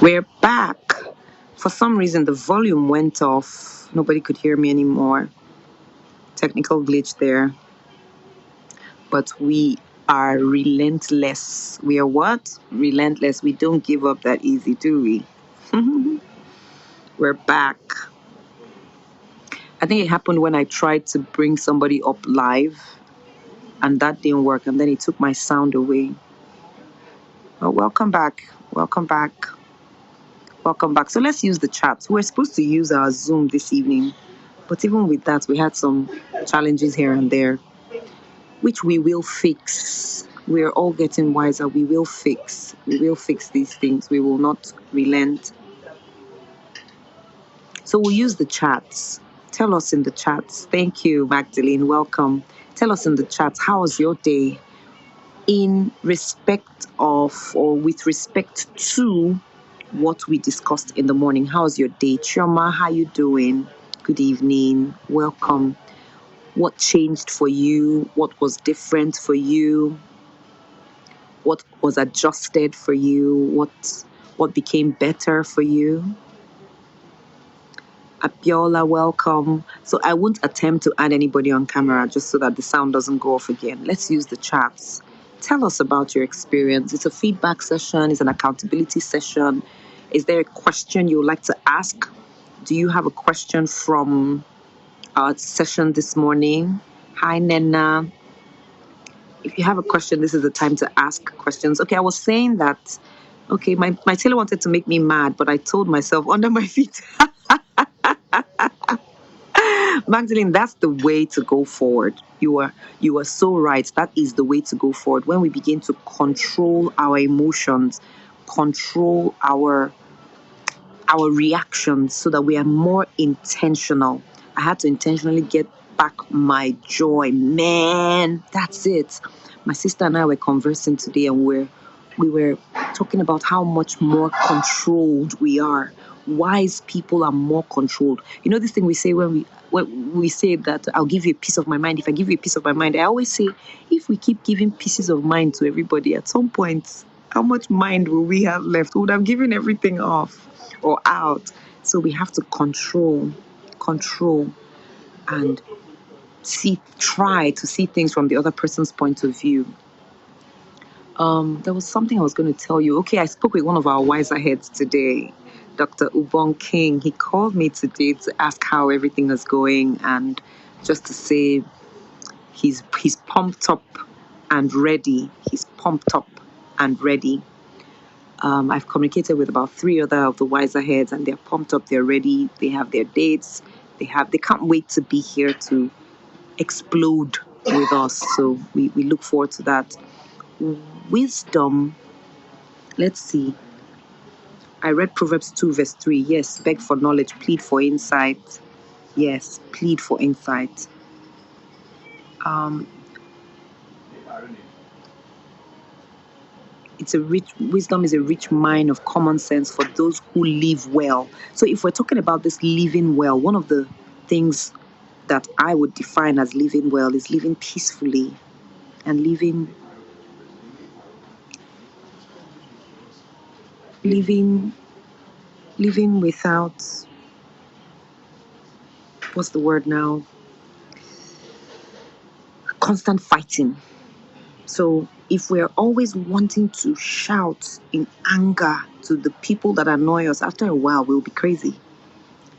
We're back. For some reason, the volume went off. Nobody could hear me anymore. Technical glitch there. But we are relentless. We are what? Relentless. We don't give up that easy, do we? We're back. I think it happened when I tried to bring somebody up live, and that didn't work, and then it took my sound away. Well, welcome back. Welcome back. Welcome back. So let's use the chat. We're supposed to use our Zoom this evening, but even with that, we had some challenges here and there, which we will fix. We're all getting wiser. We will fix. We will fix these things. We will not relent. So we'll use the chats. Tell us in the chats. Thank you, Magdalene. Welcome. Tell us in the chats, how was your day in respect of or with respect to what we discussed in the morning? How's your day? Chioma, how you doing? Good evening. Welcome. What changed for you? What was different for you? What was adjusted for you? What became better for you? Abiola, welcome. So I won't attempt to add anybody on camera just so that the sound doesn't go off again. Let's use the chats. Tell us about your experience. It's a feedback session. It's an accountability session. Is there a question you would like to ask? Do you have a question from our session this morning? Hi, Nena. If you have a question, this is the time to ask questions. Okay, I was saying that, okay, my tailor wanted to make me mad, but I told myself under my feet. Magdalene, that's the way to go forward. You are so right. That is the way to go forward. When we begin to control our emotions, control our reactions so that we are more intentional. I had to intentionally get back my joy. Man, that's it. My sister and I were conversing today, and we were talking about how much more controlled we are. Wise people are more controlled. You know this thing we say when we say that I'll give you a piece of my mind. If I give you a piece of my mind, I always say, if we keep giving pieces of mind to everybody, at some point, how much mind will we have left? We would have given everything off or out. So we have to control, and try to see things from the other person's point of view. There was something I was going to tell you. Okay, I spoke with one of our wiser heads today, Dr. Ubon King. He called me today to ask how everything is going, and just to say he's pumped up and ready. He's pumped up and ready. I've communicated with about 3 other of the wiser heads, and they're pumped up. They're ready. They have their dates. They can't wait to be here to explode with us. So we look forward to that. Wisdom. Let's see. I read Proverbs 2 verse 3. Yes, beg for knowledge, plead for insight. Yes, plead for insight. Wisdom is a rich mine of common sense for those who live well. So if we're talking about this living well, one of the things that I would define as living well is living peacefully and living without, what's the word now? Constant fighting. So if we're always wanting to shout in anger to the people that annoy us, after a while we'll be crazy.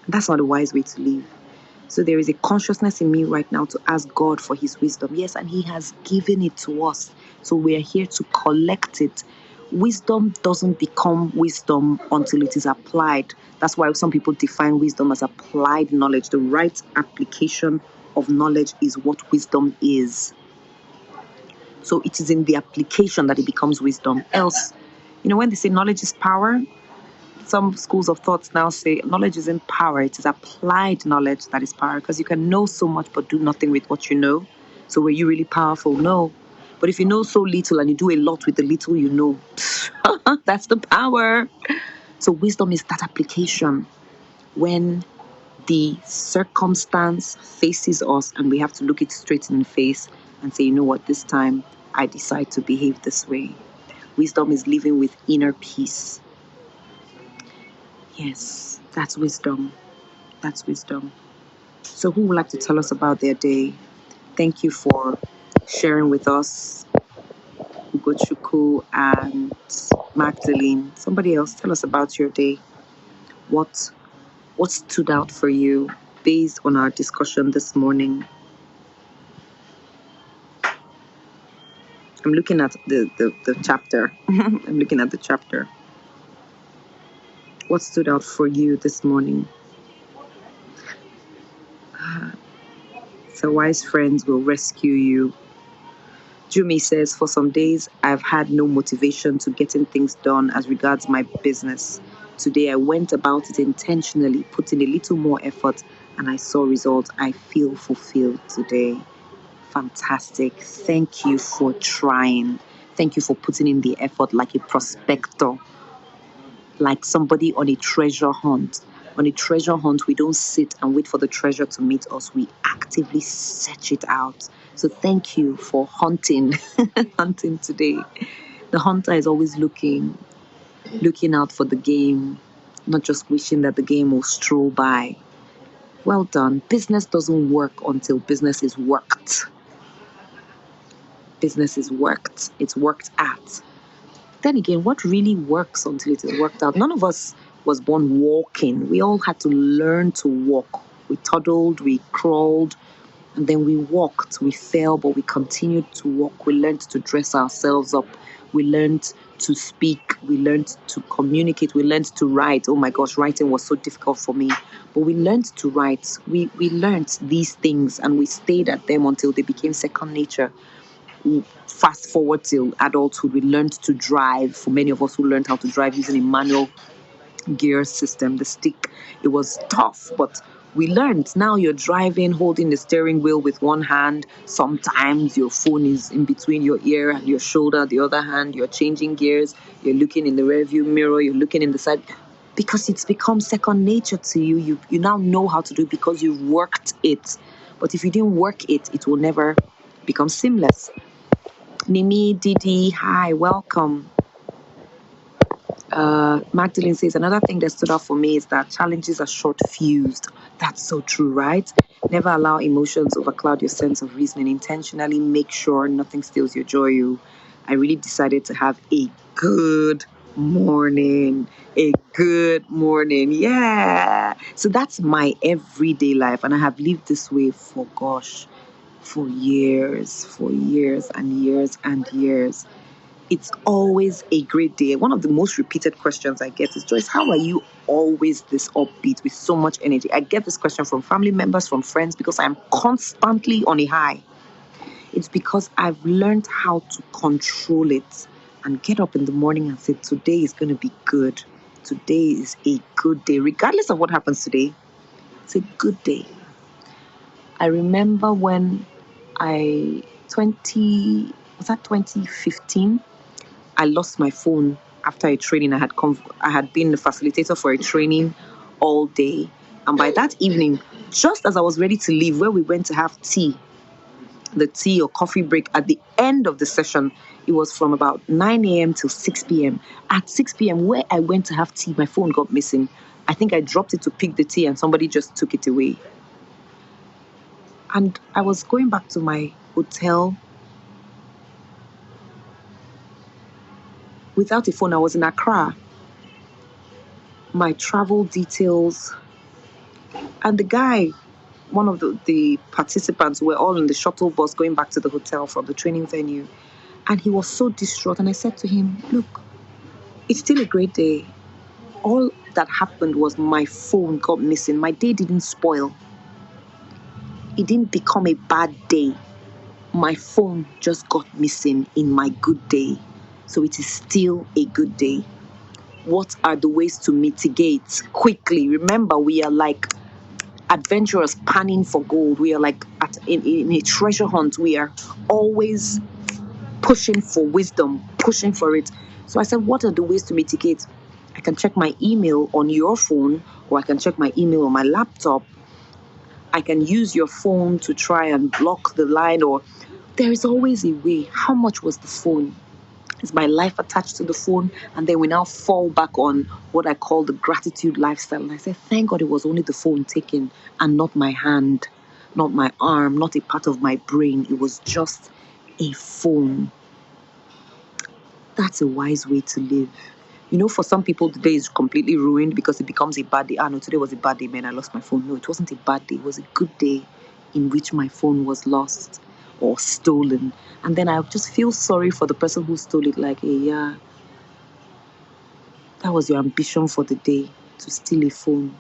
That's not a wise way to live. So there is a consciousness in me right now to ask God for his wisdom. Yes, and he has given it to us. So we are here to collect it. Wisdom doesn't become wisdom until it is applied. That's why some people define wisdom as applied knowledge. The right application of knowledge is what wisdom is. So it is in the application that it becomes wisdom. Else, when they say knowledge is power, some schools of thoughts now say knowledge isn't power. It is applied knowledge that is power, because you can know so much but do nothing with what you know. So were you really powerful? No. But if you know so little and you do a lot with the little you know, that's the power. So wisdom is that application when the circumstance faces us and we have to look it straight in the face and say, you know what, this time I decide to behave this way. Wisdom is living with inner peace. Yes, that's wisdom. That's wisdom. So who would like to tell us about their day? Thank you for sharing with us, Ugochukwu and Magdalene. Somebody else, tell us about your day. What stood out for you based on our discussion this morning? I'm looking at the chapter. I'm looking at the chapter. What stood out for you this morning? So wise friends will rescue you. Jumi says, for some days, I've had no motivation to getting things done as regards my business. Today, I went about it intentionally, putting a little more effort, and I saw results. I feel fulfilled today. Fantastic. Thank you for trying. Thank you for putting in the effort like a prospector, like somebody on a treasure hunt. On a treasure hunt, we don't sit and wait for the treasure to meet us. We actively search it out. So thank you for hunting, hunting today. The hunter is always looking out for the game, not just wishing that the game will stroll by. Well done. Business doesn't work until business is worked. Business is worked. It's worked at. Then again, what really works until it is worked out? None of us was born walking. We all had to learn to walk. We toddled, we crawled, and then we walked. We fell, but we continued to walk. We learned to dress ourselves up. We learned to speak. We learned to communicate. We learned to write. Oh my gosh, writing was so difficult for me. But we learned to write. We learned these things and we stayed at them until they became second nature. Fast forward till adulthood, we learned to drive. For many of us who learned how to drive using a manual gear system, the stick, it was tough, but we learned. Now you're driving, holding the steering wheel with one hand. Sometimes your phone is in between your ear and your shoulder. The other hand, you're changing gears. You're looking in the rearview mirror. You're looking in the side. Because it's become second nature to you. You now know how to do it because you've worked it. But if you didn't work it, it will never become seamless. Nimi, Didi, hi, welcome. Magdalene says, another thing that stood out for me is that challenges are short-fused. That's so true, right? Never allow emotions overcloud your sense of reasoning. Intentionally make sure nothing steals your joy. I really decided to have a good morning. A good morning. Yeah. So that's my everyday life. And I have lived this way for years and years and years. It's always a great day. One of the most repeated questions I get is, Joyce, how are you always this upbeat with so much energy? I get this question from family members, from friends, because I'm constantly on a high. It's because I've learned how to control it and get up in the morning and say, today is going to be good. Today is a good day. Regardless of what happens today, it's a good day. I remember when 2015, I lost my phone after a training. I had been the facilitator for a training all day. And by that evening, just as I was ready to leave, where we went to have tea, the tea or coffee break at the end of the session, it was from about 9 a.m. till 6 p.m. At 6 p.m., where I went to have tea, my phone got missing. I think I dropped it to pick the tea and somebody just took it away. And I was going back to my hotel without a phone. I was in Accra. My travel details. And the guy, one of the participants, were all in the shuttle bus going back to the hotel from the training venue. And he was so distraught. And I said to him, look, it's still a great day. All that happened was my phone got missing. My day didn't spoil. It didn't become a bad day. My phone just got missing in my good day. So it is still a good day. What are the ways to mitigate quickly? Remember, we are like adventurers panning for gold. We are like in a treasure hunt. We are always pushing for wisdom, pushing for it. So I said, what are the ways to mitigate? I can check my email on your phone, or I can check my email on my laptop. I can use your phone to try and block the line, or there is always a way. How much was the phone? Is my life attached to the phone? And then we now fall back on what I call the gratitude lifestyle. And I say, thank God it was only the phone taken and not my hand, not my arm, not a part of my brain. It was just a phone. That's a wise way to live. You know, for some people, the day is completely ruined because it becomes a bad day. No, today was a bad day, man. I lost my phone. No, it wasn't a bad day. It was a good day in which my phone was lost or stolen. And then I just feel sorry for the person who stole it. Like, hey, yeah, that was your ambition for the day, to steal a phone.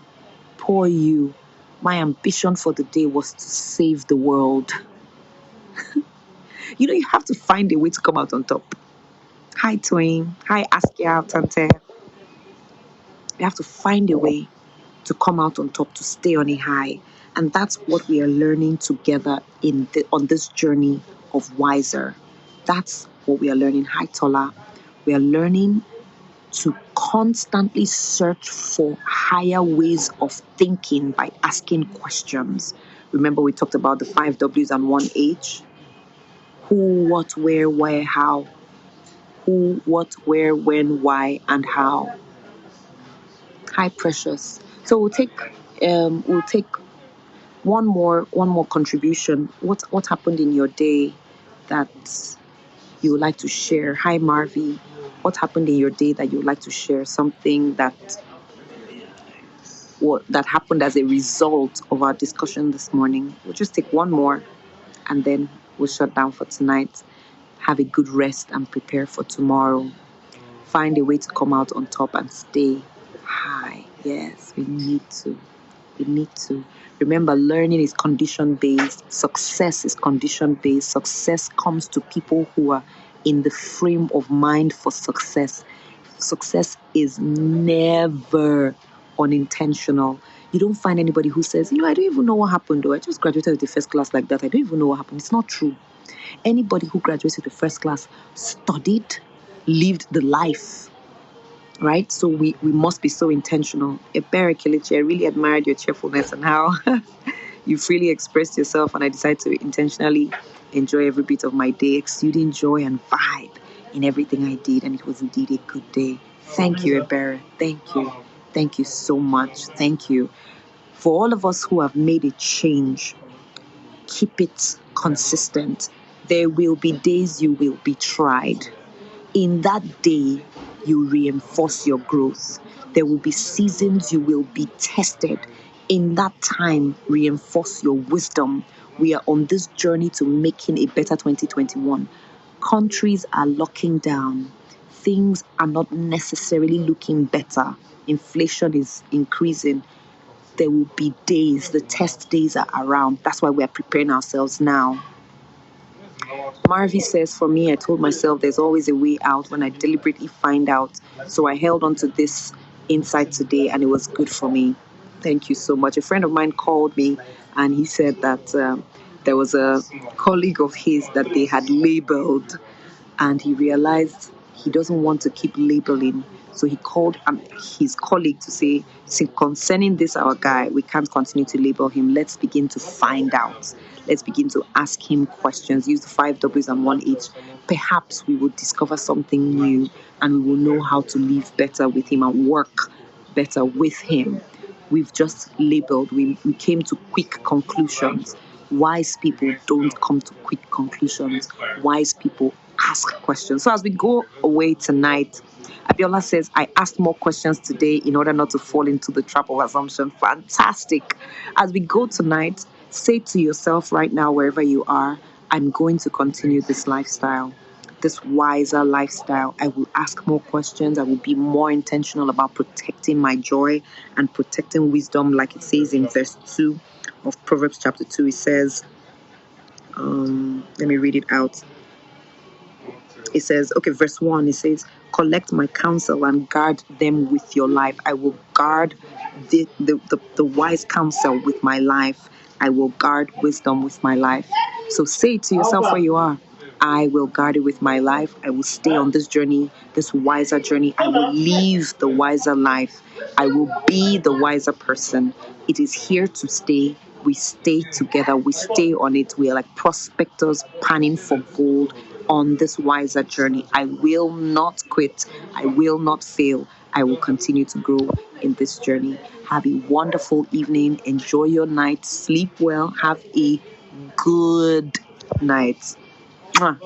Poor you. My ambition for the day was to save the world. You know, you have to find a way to come out on top. Hi, Twain. Hi, Askia, Tante. You have to find a way to come out on top, to stay on a high. And that's what we are learning together on this journey of WISER. That's what we are learning. Hi, Tola. We are learning to constantly search for higher ways of thinking by asking questions. Remember, we talked about the 5 W's and 1 H. Who, what, where, how. Who, what, where, when, why, and how. Hi, Precious. So we'll take one more contribution. What happened in your day that you would like to share? Hi, Marvy. What happened in your day that you would like to share? Something that happened as a result of our discussion this morning. We'll just take one more and then we'll shut down for tonight. Have a good rest and prepare for tomorrow. Find a way to come out on top and stay high. Yes, we need to. We need to. Remember, learning is condition-based. Success is condition-based. Success comes to people who are in the frame of mind for success. Success is never unintentional. You don't find anybody who says, I don't even know what happened, though. I just graduated with the first class like that. I don't even know what happened. It's not true. Anybody who graduates with the first class studied, lived the life, right? So we must be so intentional. Ebere Kelechi, I really admired your cheerfulness and how you freely expressed yourself, and I decided to intentionally enjoy every bit of my day, exuding joy and vibe in everything I did, and it was indeed a good day. Thank you, Ebere. Thank you. Thank you so much. Thank you. For all of us who have made a change, keep it consistent. There will be days you will be tried. In that day, you reinforce your growth. There will be seasons you will be tested. In that time, reinforce your wisdom. We are on this journey to making a better 2021. Countries are locking down. Things are not necessarily looking better. Inflation is increasing. There will be days, the test days are around. That's why we are preparing ourselves now. Marvy says, for me, I told myself there's always a way out when I deliberately find out. So I held on to this insight today and it was good for me. Thank you so much. A friend of mine called me and he said that there was a colleague of his that they had labeled, and he realized he doesn't want to keep labeling. So he called his colleague to say, concerning this, our guy, we can't continue to label him. Let's begin to find out. Let's begin to ask him questions. Use the 5 W's and 1 H. Perhaps we will discover something new and we will know how to live better with him and work better with him. We've just labeled. We came to quick conclusions. Wise people don't come to quick conclusions. Wise people ask questions. So as we go away tonight, Abiola says, I asked more questions today in order not to fall into the trap of assumption. Fantastic. As we go tonight, say to yourself right now, wherever you are, I'm going to continue this lifestyle, this wiser lifestyle. I will ask more questions. I will be more intentional about protecting my joy and protecting wisdom, like it says in verse 2 of Proverbs Chapter 2. It says, let me read it out. It says, okay, verse 1, it says, collect my counsel and guard them with your life. I will guard the wise counsel with my life. I will guard wisdom with my life. So say to yourself where you are, I will guard it with my life. I will stay on this journey, this wiser journey. I will live the wiser life. I will be the wiser person. It is here to stay. We stay together. We stay on it. We are like prospectors panning for gold. on this wiser journey. I will not quit. I will not fail. I will continue to grow in this journey. Have a wonderful evening. Enjoy your night. Sleep well. Have a good night. Mwah.